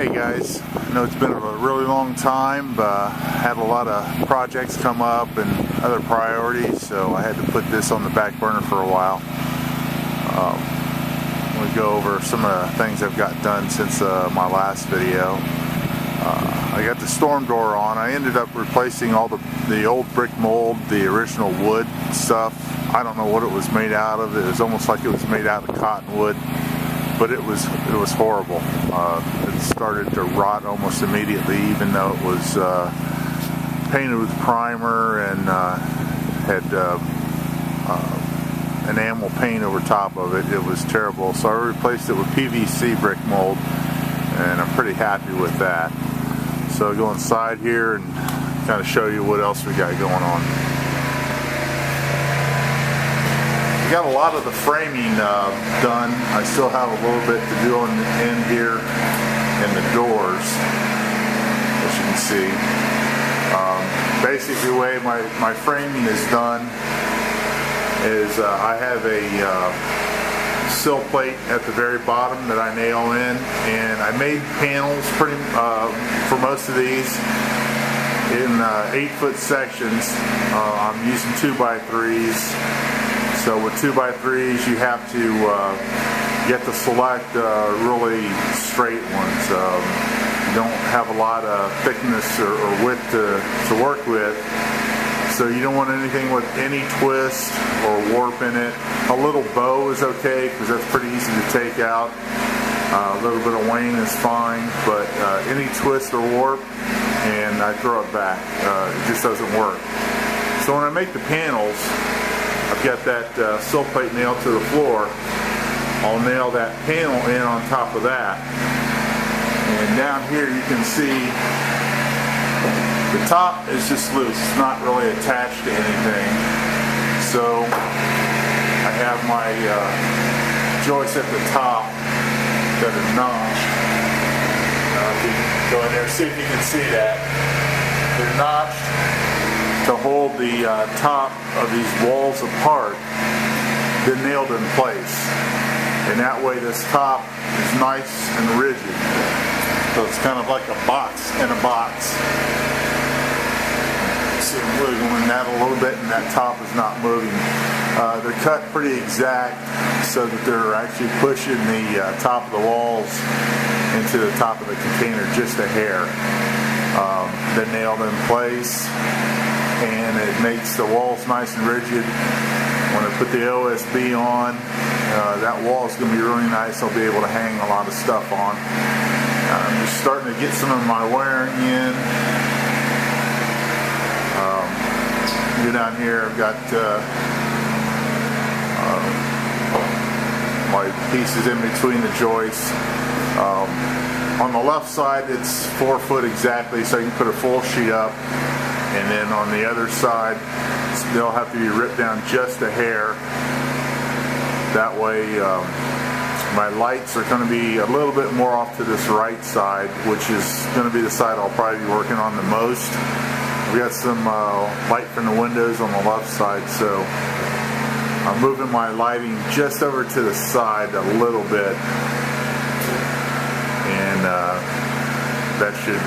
Hey guys, I know it's been a really long time. Had a lot of projects come up and other priorities, so I had to put this on the back burner for a while. I'm going to go over some of the things I've got done since my last video. I got the storm door on. I ended up replacing all the old brick mold, the original wood stuff. I don't know what it was made out of. It was almost like it was made out of cottonwood. But it was horrible. It started to rot almost immediately, even though it was painted with primer and had enamel paint over top of it. It was terrible. So I replaced it with PVC brick mold, and I'm pretty happy with that. So I'll go inside here and kind of show you what else we got going on. Got a lot of the framing done. I still have a little bit to do on the end here and the doors, as you can see. Basically the way my framing is done is I have a sill plate at the very bottom that I nail in, and I made panels for most of these in 8-foot sections. I'm using 2x3s. So with 2x3s, you have to get to select really straight ones. You don't have a lot of thickness or width to work with. So you don't want anything with any twist or warp in it. A little bow is okay because that's pretty easy to take out. A little bit of wane is fine, but any twist or warp, and I throw it back. It just doesn't work. So when I make the panels, I've got that sill plate nailed to the floor. I'll nail that panel in on top of that. And down here you can see the top is just loose. It's not really attached to anything. So I have my joists at the top that are notched. If you can go in there, see if you can see that. They're notched to hold the top of these walls apart, then nailed in place. And that way this top is nice and rigid. So it's kind of like a box in a box. So I'm wiggling that a little bit, and that top is not moving. They're cut pretty exact so that they're actually pushing the top of the walls into the top of the container just a hair. They're nailed in place, and it makes the walls nice and rigid. When I put the OSB on, that wall is going to be really nice. I'll be able to hang a lot of stuff on. I'm just starting to get some of my wiring in. Go down here, I've got my pieces in between the joists. On the left side, it's 4 foot exactly, so you can put a full sheet up. And then on the other side, they'll have to be ripped down just a hair. That way, my lights are going to be a little bit more off to this right side, which is going to be the side I'll probably be working on the most. We got some light from the windows on the left side, so I'm moving my lighting just over to the side a little bit, and that should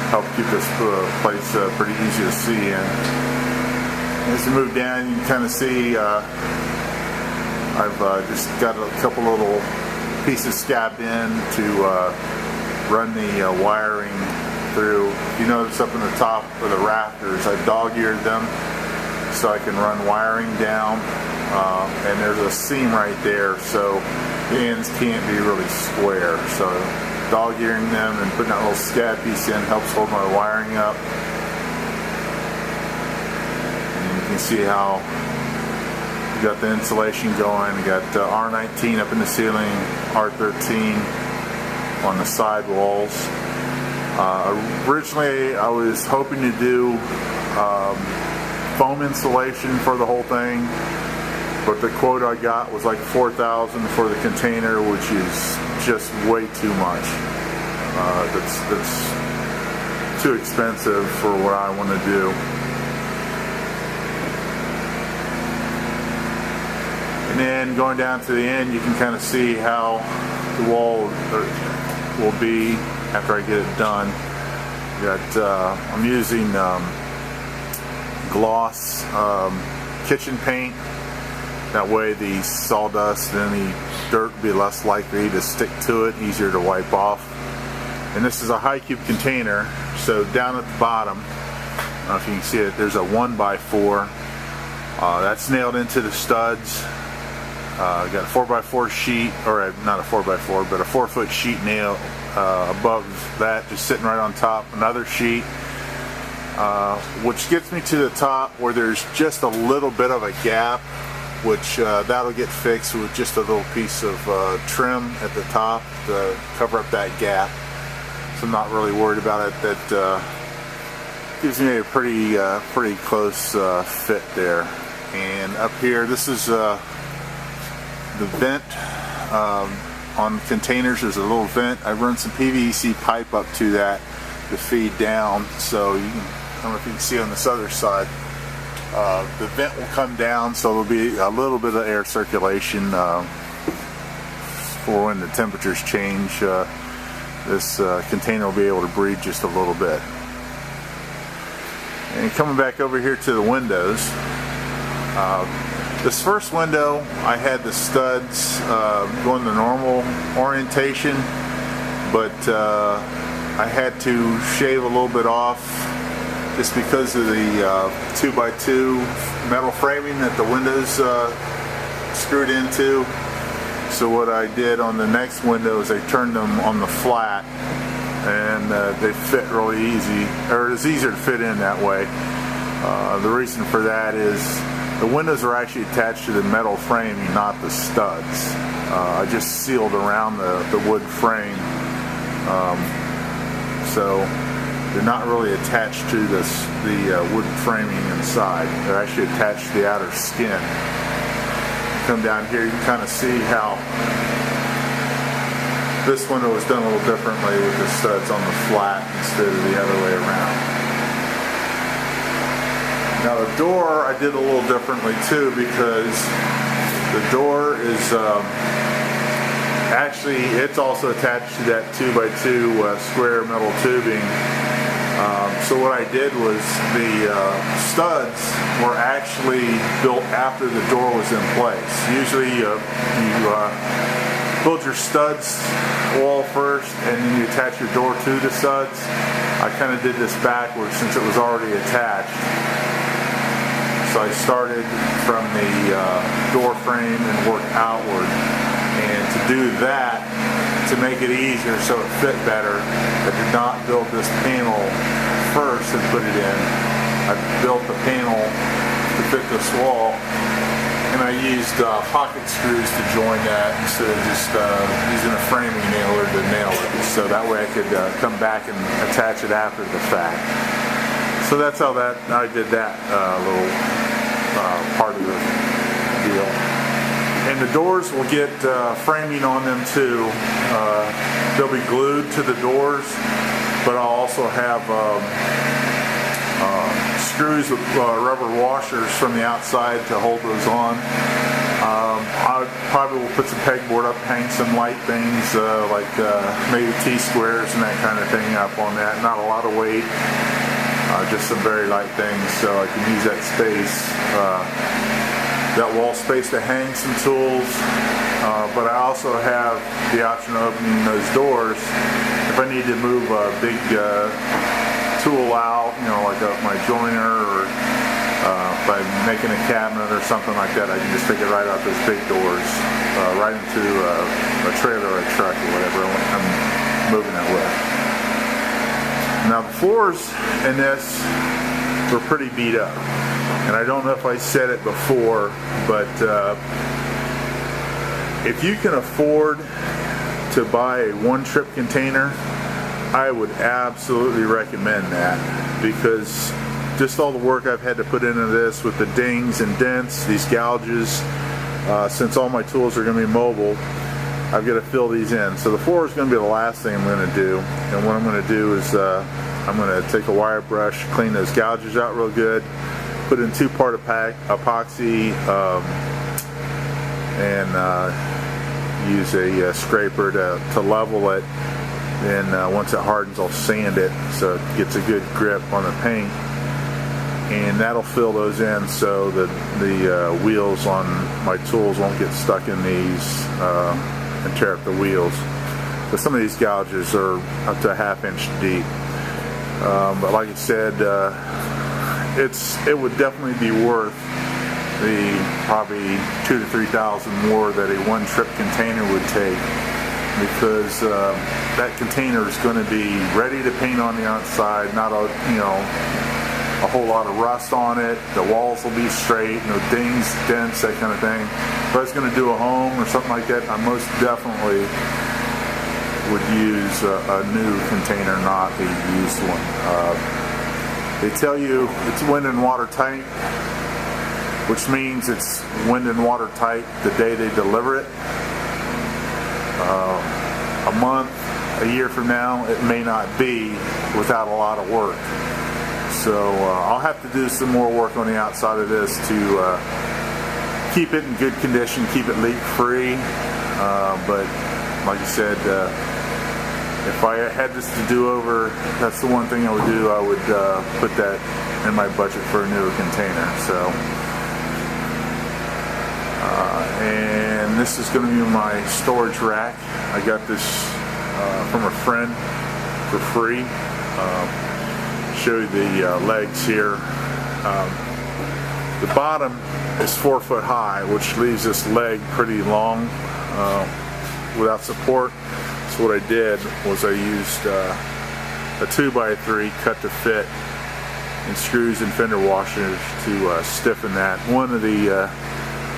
help keep this place pretty easy to see in. As you move down, you can kind of see I've just got a couple little pieces scabbed in to run the wiring through. You notice up in the top of the rafters, I've dog-eared them so I can run wiring down, and there's a seam right there, so the ends can't be really square. So dog-earing them and putting that little scab piece in helps hold my wiring up. And you can see how you got the insulation going. You got R19 up in the ceiling, R13 on the side walls. Originally I was hoping to do foam insulation for the whole thing, but the quote I got was like $4,000 for the container, which is just way too much. That's too expensive for what I want to do. And then going down to the end, you can kind of see how the wall will be after I get it done. I'm using gloss kitchen paint. That way the sawdust and any dirt will be less likely to stick to it, easier to wipe off. And this is a high cube container, so down at the bottom, I don't know if you can see it, there's a 1x4 that's nailed into the studs. Got a 4x4 sheet, or not a 4x4, but a 4-foot sheet nail above that, just sitting right on top. Another sheet, which gets me to the top where there's just a little bit of a gap, which that'll get fixed with just a little piece of trim at the top to cover up that gap. So I'm not really worried about it. That gives me a pretty close fit there. And up here, this is the vent. On containers, there's a little vent. I run some PVC pipe up to that to feed down. So you can, I don't know if you can see on this other side, the vent will come down, so there'll be a little bit of air circulation for when the temperatures change. This container will be able to breathe just a little bit. And coming back over here to the windows, this first window I had the studs going the normal orientation, but I had to shave a little bit off just because of the 2x2 metal framing that the windows screwed into. So what I did on the next window is I turned them on the flat, and they fit really easy, or it's easier to fit in that way. The reason for that is the windows are actually attached to the metal framing, not the studs. I just sealed around the wood frame, so they're not really attached to the wood framing inside. They're actually attached to the outer skin. Come down here, you can kind of see how this window was done a little differently with the studs on the flat instead of the other way around. Now the door I did a little differently too, because the door is actually, it's also attached to that 2x2 square metal tubing. So what I did was the studs were actually built after the door was in place. Usually you build your studs wall first and then you attach your door to the studs. I kind of did this backwards since it was already attached. So I started from the door frame and worked outward. And to do that, to make it easier so it fit better, I did not build this panel first and put it in. I built the panel to fit this wall, and I used pocket screws to join that instead of just using a framing nailer to nail it. So that way I could come back and attach it after the fact. So that's how I did that little part of the deal. And the doors will get framing on them too. They'll be glued to the doors, but I'll also have screws with rubber washers from the outside to hold those on. I probably will put some pegboard up, hang some light things like maybe T-squares and that kind of thing up on that. Not a lot of weight, just some very light things, so I can use that space. That wall space to hang some tools, but I also have the option of opening those doors if I need to move a big tool out, like my joiner, or if I'm making a cabinet or something like that, I can just take it right out those big doors, right into a trailer or a truck or whatever I'm moving it with. Now the floors in this were pretty beat up. And I don't know if I said it before, but if you can afford to buy a one-trip container, I would absolutely recommend that, because just all the work I've had to put into this with the dings and dents, these gouges, since all my tools are going to be mobile, I've got to fill these in. So the floor is going to be the last thing I'm going to do, and what I'm going to do is I'm going to take a wire brush, clean those gouges out real good, put in 2-part epoxy, and use a scraper to level it, Then once it hardens, I'll sand it so it gets a good grip on the paint, and that'll fill those in so that the wheels on my tools won't get stuck in these and tear up the wheels. But some of these gouges are up to a ½ inch deep. But like I said, it would definitely be worth the probably $2,000 to $3,000 more that a one-trip container would take, because that container is going to be ready to paint on the outside, not a whole lot of rust on it. The walls will be straight, no dings, dents, that kind of thing. If I was going to do a home or something like that, I most definitely would use a new container, not a used one. They tell you it's wind and water tight, which means it's wind and water tight the day they deliver it. A month, a year from now, it may not be without a lot of work. So I'll have to do some more work on the outside of this to keep it in good condition, keep it leak free. But like I said, if I had this to do over, that's the one thing I would do. I would put that in my budget for a newer container. So, and this is going to be my storage rack. I got this from a friend for free. Show you the legs here. The bottom is 4 foot high, which leaves this leg pretty long without support. So what I did was I used a 2x3 cut to fit and screws and fender washers to stiffen that. One of the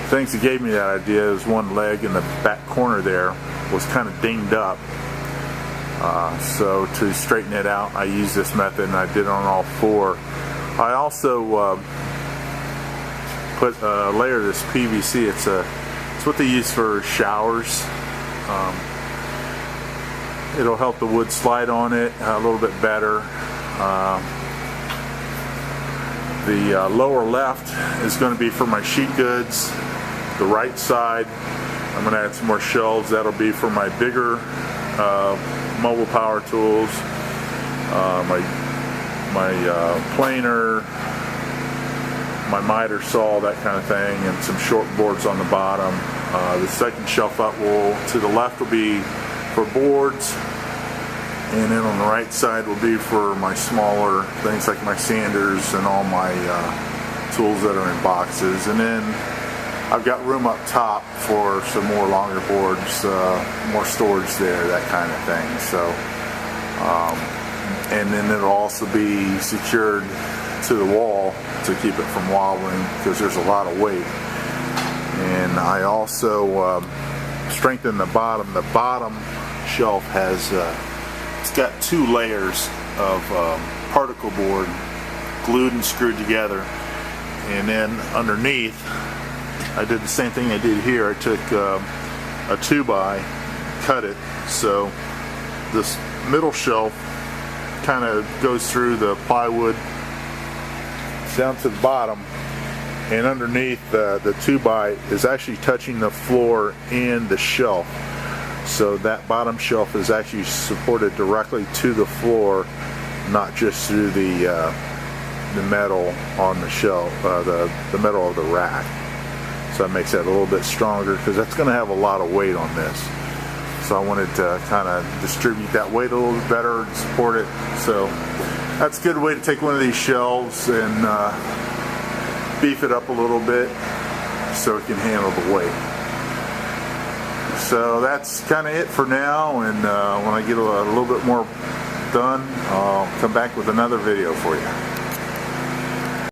things that gave me that idea is one leg in the back corner there was kind of dinged up. So to straighten it out, I used this method, and I did it on all 4. I also put a layer of this PVC. It's what they use for showers. It'll help the wood slide on it a little bit better. The lower left is going to be for my sheet goods. The right side, I'm going to add some more shelves. That'll be for my bigger mobile power tools, my planer, my miter saw, that kind of thing, and some short boards on the bottom. The second shelf up to the left will be for boards, and then on the right side will be for my smaller things like my sanders and all my tools that are in boxes. And then I've got room up top for some more longer boards, more storage there, that kind of thing. So, and then it'll also be secured to the wall to keep it from wobbling, because there's a lot of weight. And I also strengthened the bottom. The bottom shelf has it's got 2 layers of particle board glued and screwed together, and then underneath I did the same thing I did here. I took a 2x, cut it so this middle shelf kind of goes through the plywood down to the bottom, and underneath the 2x is actually touching the floor and the shelf. So that bottom shelf is actually supported directly to the floor, not just through the metal on the shelf, the metal of the rack. So that makes that a little bit stronger, because that's going to have a lot of weight on this. So I wanted to kind of distribute that weight a little bit better and support it. So that's a good way to take one of these shelves and beef it up a little bit so it can handle the weight. So that's kind of it for now, and when I get a little bit more done, I'll come back with another video for you.